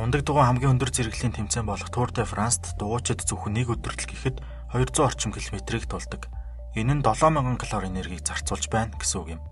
Мундаг дугуй хамгийн өндөр зэрэглэлийн тэмцээн болох Tour de France-т дугуйчид зөвхөн нэг өдрөлт гэхэд 200 орчим километрийг тулдаг. Энэ нь 7000 калори энергийг зарцуулж байна гэсэн үг юм.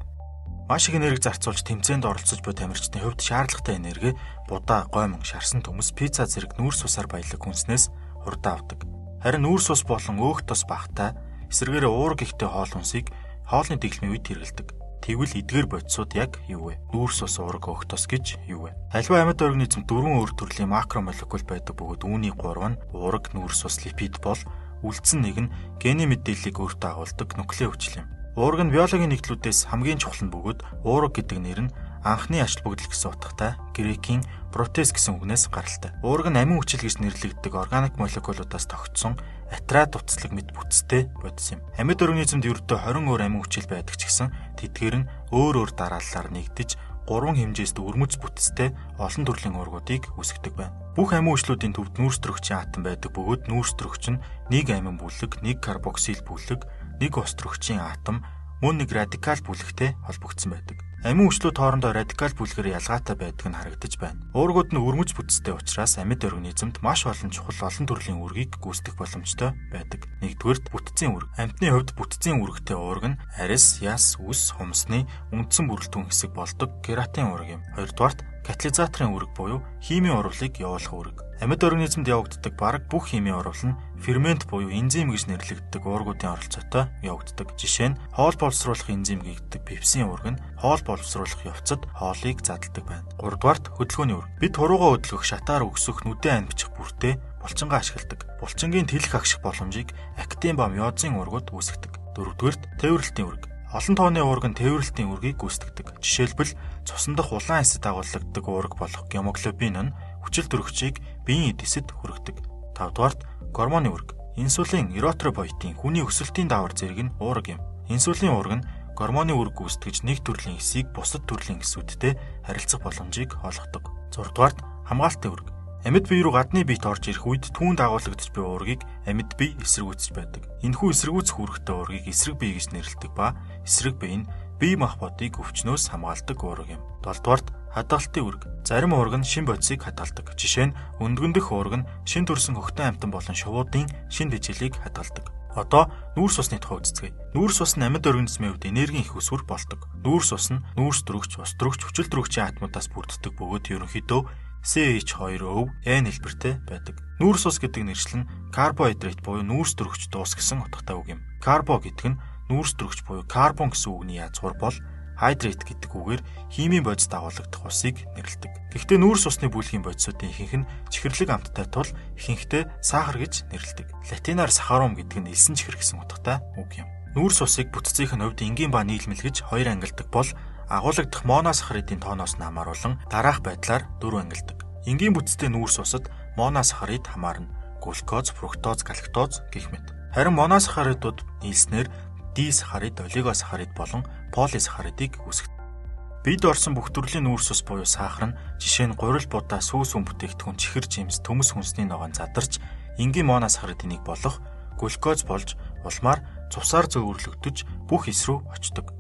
Маш их энерги зарцуулж тэмцээнд оролцож буй тамирчдын хувьд шаардлагатай энерги будаа, гомон, шарсан төмөс, пицца зэрэг нүүрс усаар баялаг хүнснээс хурдан авдаг. Харин нүүрс ус болон өөх тос багтай эсвэргээрээ уурга ихтэй хоол хүнсийг хоолны дэглэмийн үед хэрэглэдэг. Тэгвэл эдгээр бодисууд яг юу вэ? Нүүрс ус, уурга, өөх тос гэж юу вэ? Аливаа амьд организм 4 өөр төрлийн макромолекул байдаг бөгөөд үүний 3 нь уурга, нүүрс ус, липид бол үлдсэн нэг нь гений мэдээллийг өөртөө агуулдаг нуклеин хүчил юм. Уурга нь биологийн нэгдлүүдээс хамгийн чухал нь бөгөөд уурга гэдэг нэр нь анхны ач холбогдол гэсэн утгатай грекийн протез гэсэн үгнээс гаралтай. Уурга нь амин хүчил гэж нэрлэгддэг органик молекулуудаас тогтсон атрат утаслаг мэт бүтцтэй бодис юм. Амьд организмд ердөө 20 өөр амин хүчил байдаг ч гэсэн тэдгээр нь өөр өөр дараалалаар нэгдэж 3 хэмжээст өрмөц бүтцтэй олон төрлийн уургуудыг үүсгэдэг байна. Бүх амин хүчлүүдийн төвд нүүрс төрөгчийн атом байдаг бөгөөд нүүрс төрөгч нь нэг амин бүлэг, нэг карбоксил бүлэг, нэг ус төрөгчийн атом, мөн нэг радикал бүлэгтэй холбогдсон байдаг. Амин хүчлүүд хоорондоо радикал бүлгээр ялгаатай байдаг нь харагдаж байна. Уургууд нь өрмөц бүтцтэй учраас амьд организмд маш олон чухал олон төрлийн үүргийг гүйцэтгэх боломжтой байдаг. Нэгдүгээр бүтцийн үүрэг. Амьтны хувьд бүтцийн үүрэгтэй уурга нь арис, яс, үс, хумсны үндсэн бүрэлдэхүүн хэсэг болдог кератин уурга юм. Хоёрдугаарт катализаторын үүрэг буюу химийн урвалыг явуулах үүрэг. Амьд организмд явагддаг бараг бүх химийн урвал нь фермент буюу энзим гэж нэрлэгддэг уургуудын оролцоотой явагддаг. Жишээ нь хоол боловсруулах энзим гэгддэг пепсин уурга нь хоол боловсруулах явцад хоолыг задалдаг байна. 3-дугаарт хөдөлгөөний үүрэг. Бид хуруугаа хөдөлгөх, шатаар өгсөх, нүдэн ань бичих бүртээ булчингаа ашигладаг. Булчингийн тэлэх агших боломжийг актин ба миозын уургууд үүсгэдэг. 4-дугаарт тээвэрлэлтийн үүрэг. Олон тооны уурга нь тээвэрлэлтийн үүргийг гүйцэтгэдэг. Жишээлбэл цусан дах улаан эсэд агуулдаг уурга болох гемоглобин нь хүчил төрөгчийг биеийн эдэсэд хүргэдэг. 5-дугаарт гормоны үүрэг. Инсулин, эритробоетин, хүний өсөлтийн даавар зэрэг нь уурга юм. Инсулин уурга нь гормоны үүрэг гүйцэтгэж нэг төрлийн эсийг бусад төрлийн эсүүдтэй харилцах боломжийг олгодог. 6-дугаарт хамгаалтын үүрэг. Амьд бие рүү гадны биет орж ирэх үед түүнд агуулгадж буй уургийг амьд бие эсэргүүцэж байдаг. Энэхүү эсэргүүцэх үүрэгтэй уургийг эсрэг бие гэж нэрлэдэг ба эсрэг бие нь бие махбодыг өвчнөөс хамгаалдаг уурга юм. 7-дугаарт хадгалтын үүрэг. Зарим уурга нь шин бодисыг хадгалдаг. Жишээ нь өндгөндөх уурга нь шин төрсэн хөхтөн амтан болон шувуудын шин бичлэгийг хадгалдаг. Одоо нүүрс усны тухай үзцгээе. Нүүрс ус нь амьд организмын хувьд энергийн их усүр болдог. Нүүрс ус нь нүүрс төрөгч, ус төрөгч, хүчил төрөгчийн атомудаас бүрддэг бөгөөд ерөнхийдөө CH2O N хэлбэртэй байдаг. Нүүрс ус гэдэг нэршил нь карбохидрат буюу нүүрс төрөгч дуус гэсэн утгатай үг юм. Карбо гэдэг нь нүүрс төрөгч буюу карбон гэсэн үгний язгуур бол hydrate гэдэг үгээр химийн бодис дагуулгадах усыг нэрлэдэг. Гэхдээ нүүрс усны бүлгийн бодисуудын ихэнх нь чихэрлэг амттай тул ихэнхдээ сахар гэж нэрлэдэг. Латинаар сахарум гэдэг нь элсэн чихэр гэсэн утгатай үг юм. Нүүрс усыг бүтцийн хувьд энгийн ба нийлмэл гэж хоёр ангилдаг бол агуулгадах моносахаридын тооноос нь хамааруулан дараах байдлаар 4 ангилдаг. Энгийн бүтцтэй нүүрс усад моносахарид хамаарна. Глюкоз, фруктоз, галактоз гэх мэт. Харин моносахаридууд нийлснээр дисахарид, олигосахарид болон полисахаридыг үүсгэдэг. Бид орсон бүх төрлийн нүүрс ус буюу сахар нь жишээ нь гурил будаа, сүүс хүн бүтээгдэхүүн, чихэр жимс, төмөс хүнсний ногоон задарч энгийн моносахаридыг болох глюкоз болж улмаар цусаар зөөвөрлөгдөж бүх эс рүү очдог.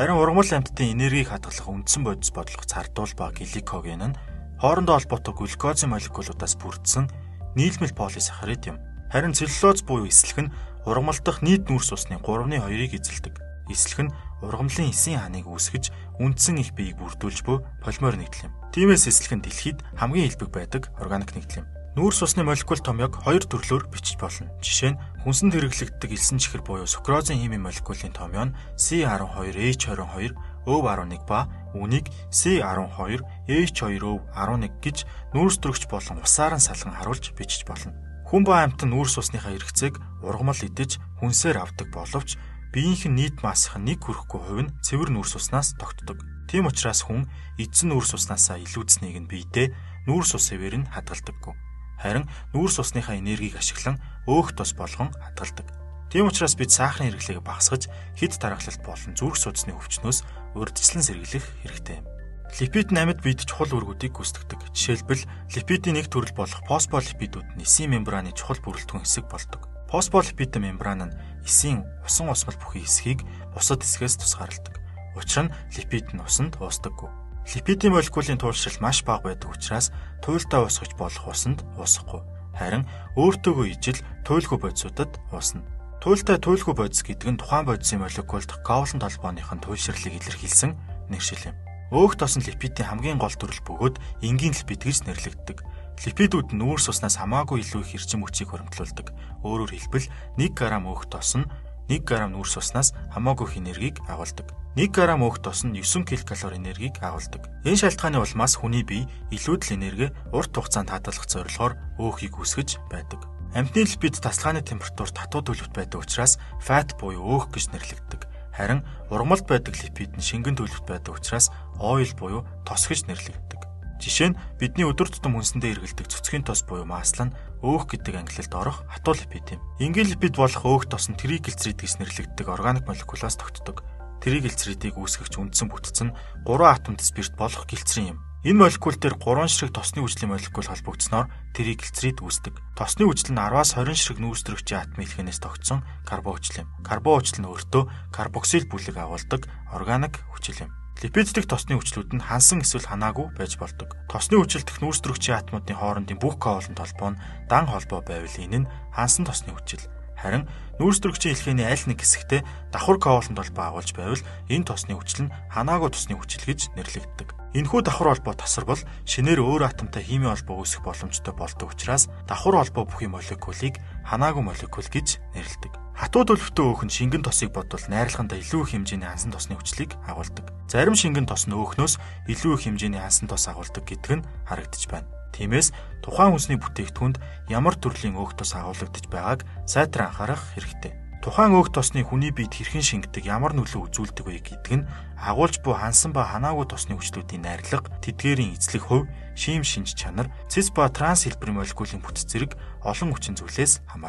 Харин ургамал амьтдын энергийг хадгалах үндсэн бодис бодлого цардуул ба гликоген нь хоорондоо холбоотой глюкозын молекулуудаас бүрдсэн нийлмэл полисахарид юм. Харин целлулоз буюу эслэх нь ургамал дахь нийт нүүрс усны 3/2-ыг эзэлдэг. Эслэх нь ургамлын эсийн ханыг үүсгэж үндсэн их биеийг бүрдүүлж буй полимер нэгдэл юм. Тиймээс эслэх нь дэлхийд хамгийн илбэг байдаг органик нэгдэл юм. Нүүрс усны молекул томьёог хоёр төрлөөр бичиж болно. Жишээ нь хүнсэнд хэрэглэгддэг элсэн чихэр буюу сукрозын химийн молекулын томьёо нь C12H22 ÖV11 ба үүнийг C12H2O11 гэж нүүрс төрөгч болон усаар нь салган харуулж бичиж болно. Хүн ба амьтан нүүрс усныхаа хэрэгцээг ургамал идэж хүнсээр авдаг боловч биеийнхэн нийт массхийн 1 хүрэхгүй хувь нь цэвэр нүүрс уснаас тогтдог. Тийм учраас хүн эзэн нүүрс уснаасаа илүүцнийг нь биедээ нүүрс ус хэвээр нь хадгалдаггүй. Харин нүүрс усныхаа энергийг ашиглан өөх тос болгон хадгалдаг. Тийм учраас бид сахарын хэрэглээг багасгаж хэд тархалт болон зүрх судасны өвчнөөс урьдчилан сэргийлэх хэрэгтэй юм. Липид нь амьд биед чухал үүргүүдийг гүйцэтгэдэг. Жишээлбэл липидийн нэг төрөл болох фосфолипидууд нь эсийн мембраны чухал бүрэлдэхүүн хэсэг болдог. Фосфолипид мембран нь эсийн усан усмал бүхий хэсгийг бусад хэсгээс тусгаарладаг. Учир нь липид нь усанд уусдаггүй. Липидийн молекулын туйлшрал маш бага байдаг учраас туйлдаа уусгаж болох усанд уусахгүй. Харин өөртөөгөө ижил туйлгүй бодисуудад уусна. Туйлтай туйлгүй бодис гэдэг нь тухайн бодисын молекулд ковалент холбооных нь туйлшралыг илэрхийлсэн нэршил юм. Өөх тос нь липидийн хамгийн гол төрөл бөгөөд энгийн липид гэж нэрлэгддэг. Липидүүд нь нүүрс уснаас хамаагүй илүү их эрчим хүчийг хоригдлуулдаг. Өөрөөр хэлбэл 1 г өөх тос нь 1 г нүүрс уснаас хамаагүй их энергийг агуулдаг. 1 г өөх тос нь 9 ккал энергийг агуулдаг. Энэ шалтгааны улмаас хүний бие илүүдл энерги урт хугацаанд хадгалах зорилгоор өөхийг үүсгэж байдаг. Амьтны липид тасалгааны температурт хатуу төлөвт байдаг учраас фат буюу өөх гэж нэрлэгддэг. Харин ургамалд байдаг липид нь шингэн төлөвт байдаг учраас ойл буюу тос гэж нэрлэгддэг. Жишээ нь бидний өдөр тутам хүнсэндээ эргэлдэг цөцгийн тос буюу маслал нь өөх гэдэг ангилалд орох хатуу липид юм. Энгийн липид болох өөх тос нь триглицерид гэж нэрлэгддэг органик молекулаас тогтдог. Триглицеридийг үүсгэгч үндсэн бүтэц нь 3 атомт спирт болох глицерин юм. Энэ молекул дээр 3 ширхэг тосны хүчлийн молекул холбогдсноор триглицерид үүсдэг. Тосны хүчил нь 10-аас 20 ширхэг нүүрсдрэгчийн атомын илхээнээс тогтсон карбон хүчил юм. Карбон хүчил нь өөртөө карбоксил бүлэг агуулдаг органик хүчил юм. Липид дэх тосны хүчлүүд нь хансан эсвэл ханаагүй байж болдог. Тосны хүчил дэх нүүрсдрэгчийн атомуудын хоорондын бүх ковалент холбоо нь дан холбоо байвал энэ нь хансан тосны хүчил. Харин нүүрсдрэгчийн илхээний аль нэг хэсэгтээ давхар ковалент холбоо агуулж байвал энэ тосны хүчил нь ханаагүй тосны хүчил гэж нэрлэгддэг. Энэхүү давхар холбоо тасарбал шинээр өөр атомтой химийн холбоо үүсэх боломжтой болдог учраас давхар холбоо бүхий молекулыг ханаагүй молекул гэж нэрлэдэг. Хатуу төлөвтэй өөх нь шингэн тосыг бодвол найрлагандаа илүү их хэмжээний хансан тосны хүчлийг агуулдаг. Зарим шингэн тос нь өөхнөөс илүү их хэмжээний хансан тос агуулдаг гэдэг нь харагдаж байна. Тиймээс тухайн хүнсний бүтээгдэхүүнд ямар төрлийн өөх тос агуулгадж байгааг сайтар анхаарах хэрэгтэй. Тухайн өөх тосны хүний биед хэрхэн шингэдэг, ямар нөлөө үзүүлдэг вэ гэдэг нь агуулж буй хансан ба ханаагүй тосны хүчлүүдийн найрлага, тэдгээрийн эзлэх хувь, шийм шинж чанар, цэс ба транс хэлбэрийн молекулын бүтэц зэрэг олон хүчин зүйлээс хамаарна.